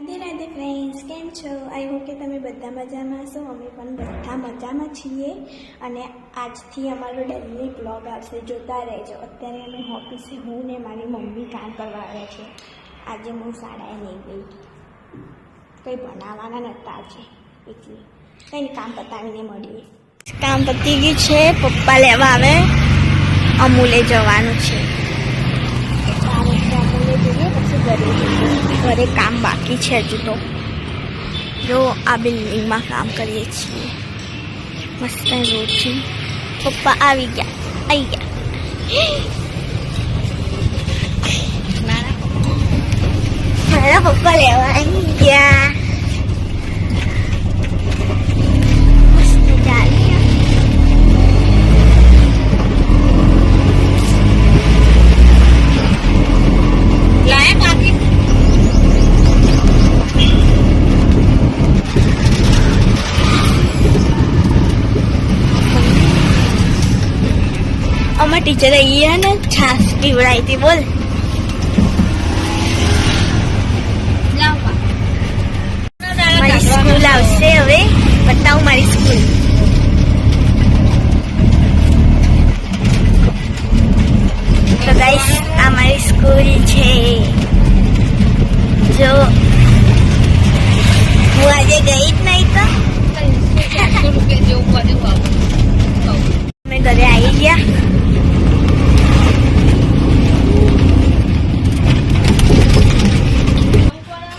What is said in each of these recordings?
Radhe Radhe friends, કેમ છો? I hope કે તમે બધા મજામાં હશો. અમે પણ બધા મજામાં છીએ અને આજથી અમારો ડેલી બ્લોગ આવશે, જોતા રહેજો. અત્યારે અમે ઓફિસે હું ને મારી મમ્મી કામ કરવા આવ્યા છે. આજે હું શાળાએ નહીં ગઈ, કંઈ બનાવવાના નહોતા આજે, એટલે કંઈ કામ પતાવીને મળીએ. કામ પતી ગયું છે, પપ્પા લેવા આવે, અમૂલે જવાનું છે. ઘરે કામ બાકી છે હજુ તો. જો આ બિલ્ડિંગમાં કામ કરીએ છીએ, મસ્ત રોડ છે. પપ્પા આવી ગયા. મારા પપ્પા લેવા આવી ગયા. મસ્ત ચાલી અમાર ટીચરે અહીંયા ને છાસ પીવડાવી હતી. બોલ મારી સ્કૂલ આવશે હવે, બતાવું મારી સ્કૂલ. તો ગાઈસ આ મારી સ્કૂલ છે. જો હું આજે ગઈ જ નહીં તો અમે ઘરે આવી ગયા.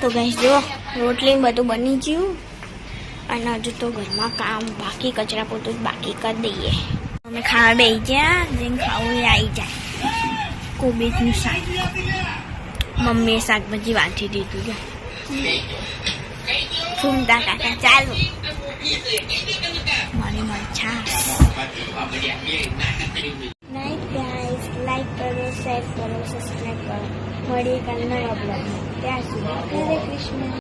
તો ગાઈસ જો રોટલી બધું બની ગયું અને હજુ તો ઘરમાં કામ બાકી, કચરા પોતું જ બાકી કરી દઈએ. અમે ખાવા બેસી ગયા, જેને ખાવું એ આવી જાય. કોબીજનું શાક, મમ્મીએ શાકભાજી વાંચી દીધું છે. ફૂમતા કાકા ચાલો મારી છાસ. નાઇટ ગાઈસ, લાઈક કરો, શેર કરો, સબસ્ક્રાઈબ કરો. મળીએ કાલના બ્લોગમાં. ત્યાં સુધી હરે કૃષ્ણ.